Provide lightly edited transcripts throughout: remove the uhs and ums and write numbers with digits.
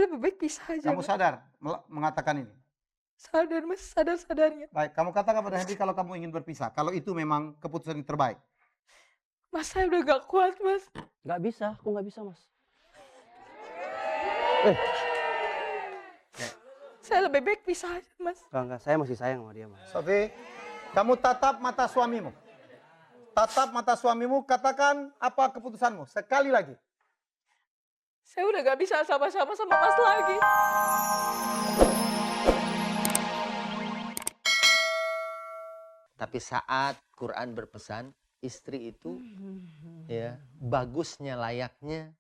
lebih baik pisah aja. Kamu sadar mengatakan ini? Sadar Mas, sadar-sadarnya. Baik, kamu katakan pada Henry kalau kamu ingin berpisah. Kalau itu memang keputusan yang terbaik. Mas saya udah gak kuat Mas. Nggak bisa, aku nggak bisa Mas. Saya lebih baik pisah aja Mas. Enggak, saya masih sayang sama dia Mas. Sofi, kamu tatap mata suamimu. Tatap mata suamimu, katakan apa keputusanmu. Sekali lagi. Saya udah gak bisa sama-sama sama Mas lagi. Tapi saat Quran berpesan, istri itu ya bagusnya, layaknya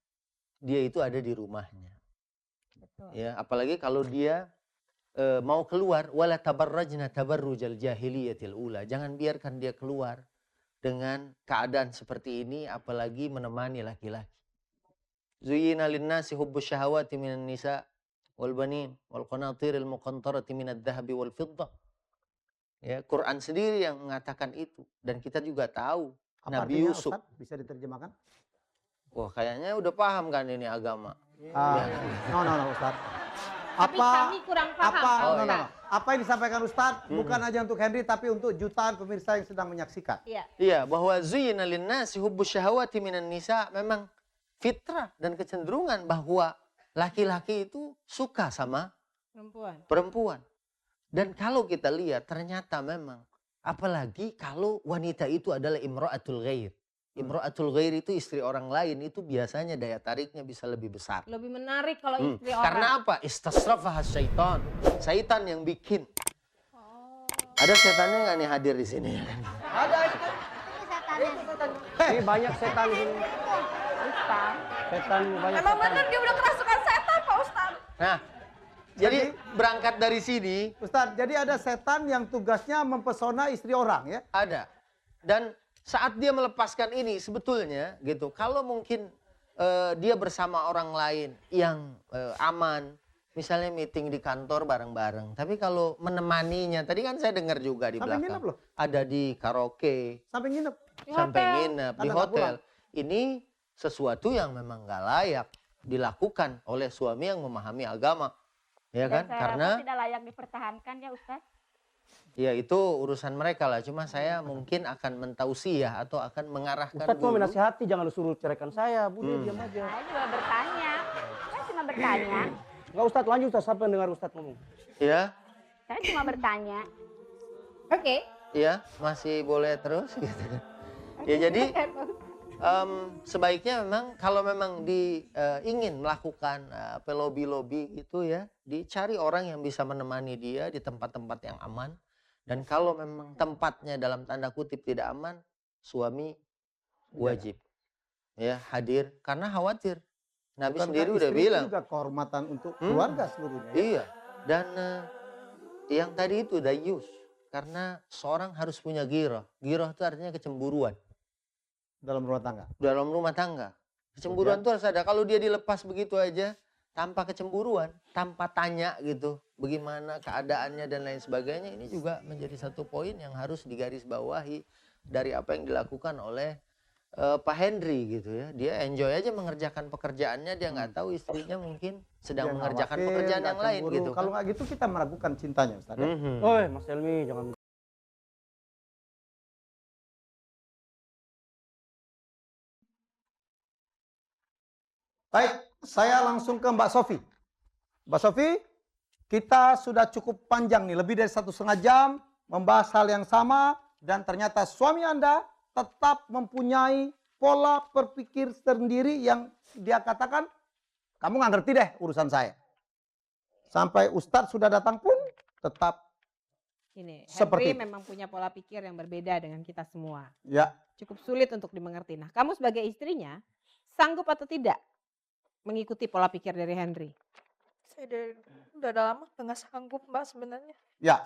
dia itu ada di rumahnya. Betul. Ya, apalagi kalau dia mau keluar, wala tabarrajna tabarrujal jahiliyatil ula. Jangan biarkan dia keluar dengan keadaan seperti ini, apalagi menemani laki-laki. Zuyyina linnasi hubbus syahawati minan nisa wal banin wal qanatiril muqantarati minadh dhahabi wal fiddah. Ya, Quran sendiri yang mengatakan itu, dan kita juga tahu Apa Nabi artinya, Yusuf. Ustaz? Bisa diterjemahkan? Wah, kayaknya udah paham kan ini agama. No, Ustaz. Tapi kami kurang paham. Apa yang disampaikan Ustaz bukan aja untuk Henry tapi untuk jutaan pemirsa yang sedang menyaksikan. Iya. Iya, bahwa zuyyina linnasi hubbus syahawati minan nisa, memang fitrah dan kecenderungan bahwa laki-laki itu suka sama perempuan. Dan kalau kita lihat ternyata memang, apalagi kalau wanita itu adalah imra'atul ghair. Imra'atul ghair itu istri orang lain, itu biasanya daya tariknya bisa lebih besar. Lebih menarik kalau istri orang. Karena apa? Istasrafah syaitan. Syaitan yang bikin. Ada setannya nggak nih hadir di sini? Ada itu. Ini banyak setan di sini. Setan banyak. Emang setan. bener dia udah kerasukan setan Pak Ustaz. Nah, jadi berangkat dari sini. Ustaz, jadi ada setan yang tugasnya mempesona istri orang ya? Ada. Dan saat dia melepaskan ini sebetulnya gitu, kalau mungkin dia bersama orang lain yang aman, misalnya meeting di kantor bareng-bareng, tapi kalau menemaninya, tadi kan saya dengar juga di Sampai belakang, nginep loh. ada di karaoke, Sampai nginep. sampai nginep di Anda nggak hotel. Ini sesuatu yang memang nggak layak dilakukan oleh suami yang memahami agama, ya kan? Karena tidak layak dipertahankan ya Ustaz. ya itu urusan mereka lah. Cuma saya mungkin akan mentausiah atau akan mengarahkan Ustaz mau dulu. menasihati, jangan lu suruh ceraikan saya. Budi diam aja. Saya juga bertanya. Saya cuma bertanya. Enggak Ustaz, lanjut Ustaz, sampai dengar Ustaz ngomong. Ya, Saya cuma bertanya. Oke. ya masih boleh terus gitu. Ya jadi sebaiknya memang kalau memang ingin melakukan lobby gitu ya, dicari orang yang bisa menemani dia di tempat-tempat yang aman. Dan kalau memang tempatnya dalam tanda kutip tidak aman, suami wajib ya hadir karena khawatir. Nabi Bukankah sendiri udah istri itu bilang. juga kehormatan untuk keluarga seluruhnya. Ya? Iya. Dan yang tadi itu dayus, karena seorang harus punya ghirah. Ghirah itu artinya kecemburuan Dalam rumah tangga. dalam rumah tangga. Kecemburuan itu harus ada. Kalau dia dilepas begitu aja tanpa kecemburuan, tanpa tanya gitu, bagaimana keadaannya dan lain sebagainya, ini juga menjadi satu poin yang harus digarisbawahi dari apa yang dilakukan oleh Pak Henry gitu ya. Dia enjoy aja mengerjakan pekerjaannya, dia nggak tahu istrinya mungkin sedang Dia mengerjakan khawatir, pekerjaan nggak yang lain cemburu. gitu. Kalau nggak gitu kita meragukan cintanya Ustaz. Ya? Oi, Mas Helmi, jangan. Baik, saya langsung ke Mbak Sofi. Mbak Sofi, kita sudah cukup panjang nih, lebih dari 1,5 jam membahas hal yang sama dan ternyata suami Anda tetap mempunyai pola berpikir sendiri yang dia katakan, kamu nggak ngerti deh urusan saya. Sampai Ustadz sudah datang pun tetap Ini, seperti Henry itu. memang punya pola pikir yang berbeda dengan kita semua. Ya, Cukup sulit untuk dimengerti. Nah, kamu sebagai istrinya, sanggup atau tidak mengikuti pola pikir dari Henry? Saya udah lama nggak sanggup Mbak sebenarnya. ya.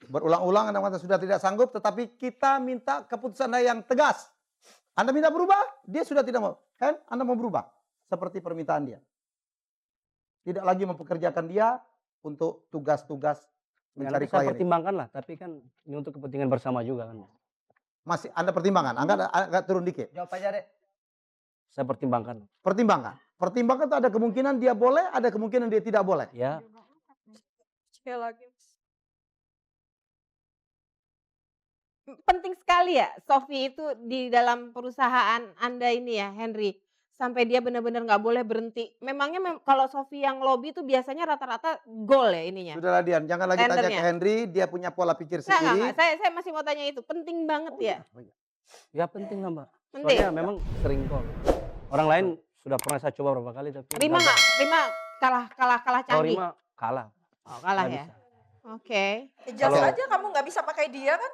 Berulang-ulang Anda mengatakan sudah tidak sanggup, tetapi kita minta keputusan Anda yang tegas. Anda minta berubah, dia sudah tidak mau. Kan Anda mau berubah seperti permintaan dia. Tidak lagi mempekerjakan dia untuk tugas-tugas mencari Saya klien. pertimbangkan lah, tapi kan ini untuk kepentingan bersama juga kan. Masih Anda pertimbangkan, agak turun dikit. Jawab aja deh. Saya pertimbangkan. Pertimbangkan. Pertimbangkan tuh ada kemungkinan dia boleh, ada kemungkinan dia tidak boleh. Ya, Sekali lagi. Penting sekali ya, Sofi itu di dalam perusahaan Anda ini ya, Henry. Sampai dia benar-benar nggak boleh berhenti. Memangnya kalau Sofi yang lobby itu biasanya rata-rata gol ya ininya? Sudahlah Dian, jangan lagi tanya ke Tendernya. Henry, dia punya pola pikir Enggak, sendiri. saya masih mau tanya itu. Penting banget ya. ya penting lah Mbak. Penting. Soalnya memang sering kok. Orang lain sudah pernah saya coba berapa kali tapi Rima nggak? Rima kalah Kalau canggih. Rima kalah. Oh, kalah Nggak ya. bisa. Oke. Jelas Kalau- aja kamu nggak bisa pakai dia kan?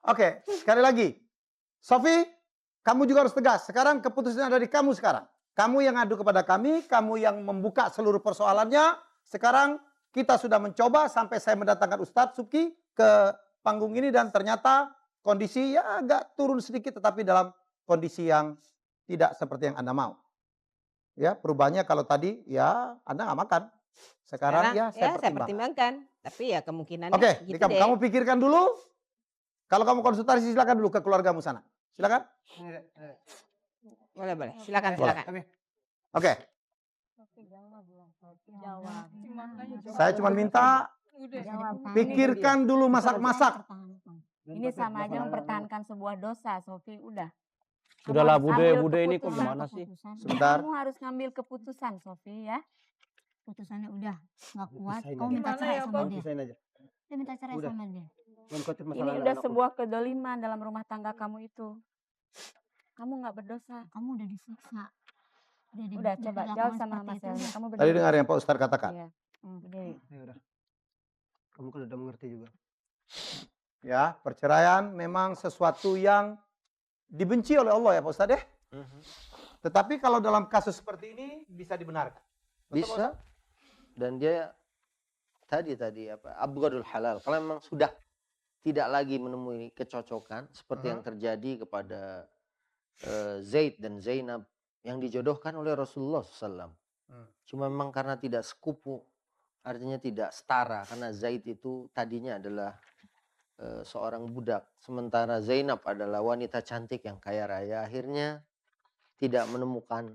Oke, sekali lagi. Sofi, kamu juga harus tegas. Sekarang keputusan ada di kamu sekarang. Kamu yang ngadu kepada kami, kamu yang membuka seluruh persoalannya. Sekarang kita sudah mencoba sampai saya mendatangkan Ustadz Subki ke panggung ini dan ternyata kondisi ya agak turun sedikit tetapi dalam kondisi yang tidak seperti yang Anda mau. Ya, perubahannya kalau tadi ya Anda nggak makan. Sekarang ya saya pertimbangkan. pertimbangkan. Tapi ya kemungkinannya Oke, gitu kamu, deh. kamu pikirkan dulu. Kalau kamu konsultasi silakan dulu ke keluargamu sana. Silakan. Boleh. Silakan, Boleh. silakan. Oke, saya cuma minta pikirkan dulu masak-masak. Ini sama aja mempertahankan sebuah dosa, Sofi. Udah. Kamu Sudahlah harus ambil bude ini kok keputusan. gimana sih? Sebentar. Kamu harus ngambil keputusan, Sofi ya. Putusannya udah nggak kuat, Pisahin kamu aja. minta Gimana cerai ya, sama Bang? dia. Pisahin aja. Dia minta cerai Udah. sama dia. Jangan khawatir Ini masalah udah anak-anakku. sebuah kedoliman dalam rumah tangga kamu itu. Kamu nggak berdosa. Kamu udah disiksa. Udah coba jawab sama Mas Helmi. Kamu Tadi berdiri. dengar yang Pak Ustadz katakan. Iya. Berdiri. Ya udah. Kamu kan udah mengerti juga. Ya, perceraian memang sesuatu yang dibenci oleh Allah ya Pak Ustadz ya. Tetapi kalau dalam kasus seperti ini bisa dibenarkan. Betul, Pak Bisa. Ustadz? Dan dia tadi apa? Abghadul halal. Kalau memang sudah tidak lagi menemui kecocokan seperti yang terjadi kepada Zaid dan Zainab yang dijodohkan oleh Rasulullah SAW. Cuma memang karena tidak sekupu, artinya tidak setara. Karena Zaid itu tadinya adalah seorang budak, sementara Zainab adalah wanita cantik yang kaya raya. Akhirnya tidak menemukan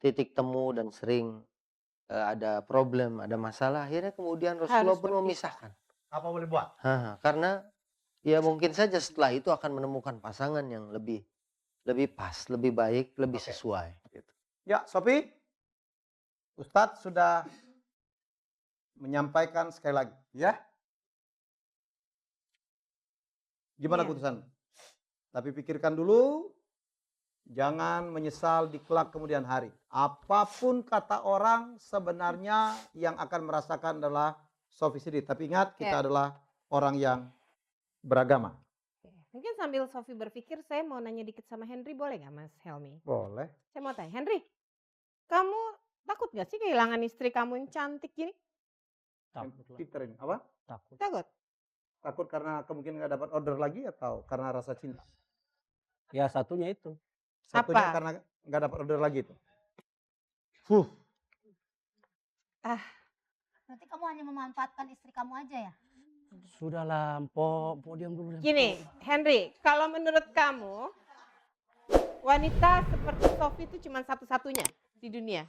titik temu dan sering ada problem, ada masalah. Akhirnya kemudian Rasulullah pun memisahkan. Apa boleh buat? Karena ya mungkin saja setelah itu akan menemukan pasangan yang lebih pas, lebih baik, lebih Oke. sesuai. Ya, Sofi. Ustadz sudah menyampaikan sekali lagi, ya. Gimana Iya. keputusan? Tapi pikirkan dulu, jangan menyesal di kelak kemudian hari. Apapun kata orang, sebenarnya yang akan merasakan adalah Sofi sendiri. Tapi ingat, kita adalah orang yang beragama. Mungkin sambil Sofi berpikir, saya mau nanya dikit sama Henry, boleh nggak Mas Helmi? Boleh. Saya mau tanya, Henry, kamu takut gak sih kehilangan istri kamu yang cantik gini? Takut lah. Peter ini apa? Takut. Takut? Takut karena kemungkinan nggak dapat order lagi atau karena rasa cinta? Ya satunya itu. Satunya Apa? karena nggak dapat order lagi itu. Berarti kamu hanya memanfaatkan istri kamu aja ya? Sudahlah, Po diam dulu. Gini, Henry, kalau menurut kamu, wanita seperti Sofi itu cuma satu-satunya di dunia?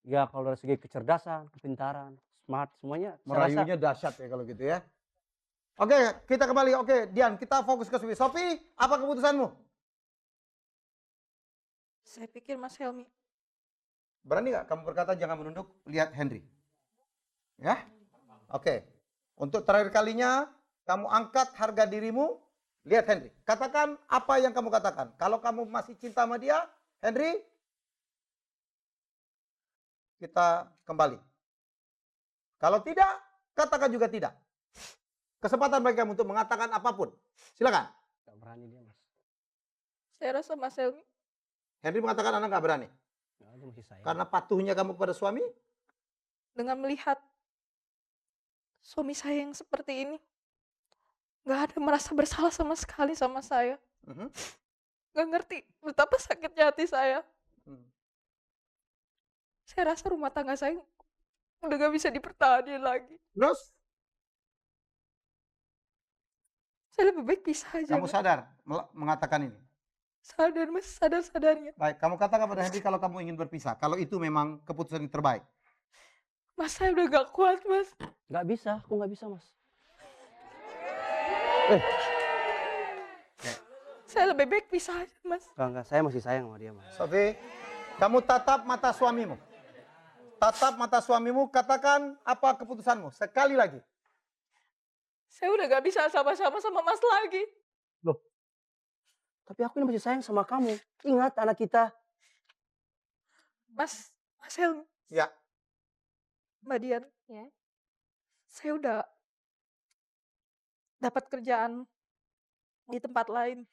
Ya kalau dari segi kecerdasan, kepintaran, smart, semuanya saya rasa Merayunya dahsyat ya kalau gitu ya. Oke, kita kembali. Oke, Dian, kita fokus ke Sofi. Sofi, apa keputusanmu? Saya pikir Mas Helmi. Berani nggak kamu berkata jangan menunduk, lihat Henry? Ya? Oke. Untuk terakhir kalinya, kamu angkat harga dirimu, lihat Henry. Katakan apa yang kamu katakan. Kalau kamu masih cinta sama dia, Henry, kita kembali. Kalau tidak, katakan juga tidak. Kesempatan bagi kamu untuk mengatakan apapun. Silakan. nggak berani dia mas. Saya rasa Mas Helmi. Henry mengatakan Anda nggak berani. Nggak, dia masih sayang. Karena patuhnya kamu kepada suami. Dengan melihat suami saya yang seperti ini, nggak ada merasa bersalah sama sekali sama saya. Nggak ngerti betapa sakitnya hati saya. Saya rasa rumah tangga saya udah gak bisa dipertahankan lagi. Terus, Saya lebih baik pisah aja. kamu sadar mengatakan ini. Sadar mas, sadar-sadarnya. Baik, kamu katakan pada Henry kalau kamu ingin berpisah. Kalau itu memang keputusan yang terbaik. Mas saya udah gak kuat mas. Nggak bisa, aku nggak bisa mas. Saya lebih baik pisah aja mas. Enggak, saya masih sayang sama dia mas. Sofi, kamu tatap mata suamimu. Tatap mata suamimu, katakan apa keputusanmu. Sekali lagi. Saya udah gak bisa sama-sama sama mas lagi. Loh, tapi aku ini masih sayang sama kamu. Ingat anak kita. Mas Helmi, Ya. Mbak Dian. Ya. Saya udah dapat kerjaan di tempat lain.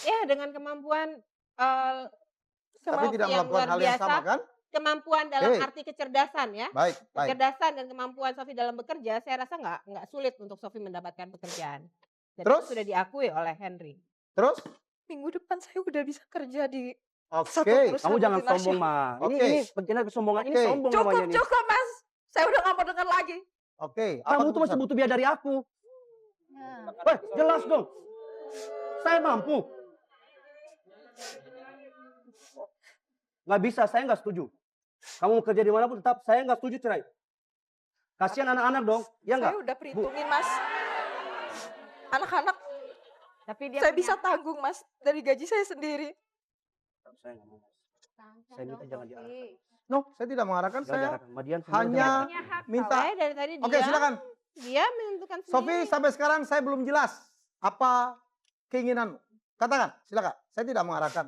Ya, dengan kemampuan Tapi tidak yang melakukan luar hal yang biasa, sama kan? kemampuan dalam Hei. arti kecerdasan ya. Baik, baik. Kecerdasan dan kemampuan Sofi dalam bekerja, saya rasa nggak sulit untuk Sofi mendapatkan pekerjaan. Dan Terus? itu sudah diakui oleh Henry. Terus? Minggu depan saya udah bisa kerja di Oke. satu perusahaan Kamu jangan multinasional. sombong mah. Ini Oke. ini bencana kesombongan ini Oke. sombong Cukup, namanya nih. cukup mas. Saya udah gak mau dengar lagi. Oke. apa Kamu tuh masih keputusan? butuh biaya dari aku. Ya. Weh, jelas dong. Saya mampu. Nggak bisa, saya nggak setuju. Kamu mau kerja di mana pun tetap saya nggak setuju cerai. Kasihan anak-anak dong, ya nggak? Saya udah perhitungin mas. Anak-anak Tapi dia saya punya bisa tanggung mas dari gaji saya sendiri. Saya nggak mau. Saya minta jangan diarahkan. No, saya tidak mengarahkan. Jangan Saya diarahkan. Mbak Dian, hanya punya hak. minta. Saya dari tadi Oke, silakan. dia menentukan Sofi, sendiri. sampai sekarang saya belum jelas apa keinginanmu. Katakan, silakan. Saya tidak mengarahkan.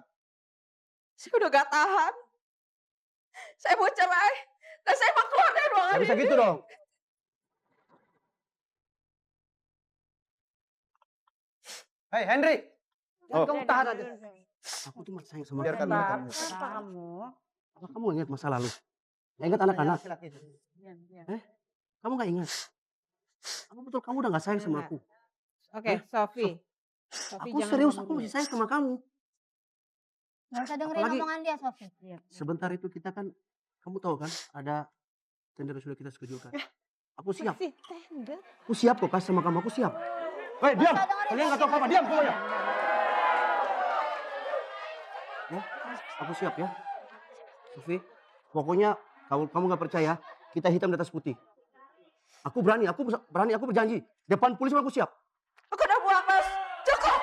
Saya udah gak tahan. Saya mau cerai. Dan saya mau keluar dari ruangan nggak bisa ini. gitu dong. Hei Henry, jangan kamu tahan aja. Aku tuh masih sayang sama Biarkan kamu. mereka Bab, menyesal. kenapa kamu? Apa kamu ingat masa lalu? Nggak ingat anak-anak? Diam, diam. Kamu nggak ingat? Apa betul kamu udah nggak sayang sama aku? Oke, Sofi. Sofi Aku jangan serius, ngomong aku dulu. masih sayang sama kamu. Gak usah dengerin Apalagi- omongan dia, Sofi. Sebentar itu kita kan, kamu tahu kan, ada tender yang sudah kita setujukan. Aku siap. Masih tender. Aku siap kok kasih sama kamu, aku siap. Hei, diam! usah dengerin Kalian nggak tahu apa, diam semuanya. Ya, aku siap ya. Sofi, pokoknya kamu nggak percaya, kita hitam di atas putih. Aku berani, aku berjanji. Depan polisi aku siap. Aku udah muak mas. Cukup.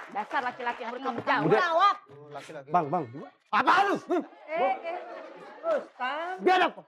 dasar laki-laki yang bertanggung Tanggung jawab. jawab. Laki-laki. Bang, apa lu? Eh, Biar aku.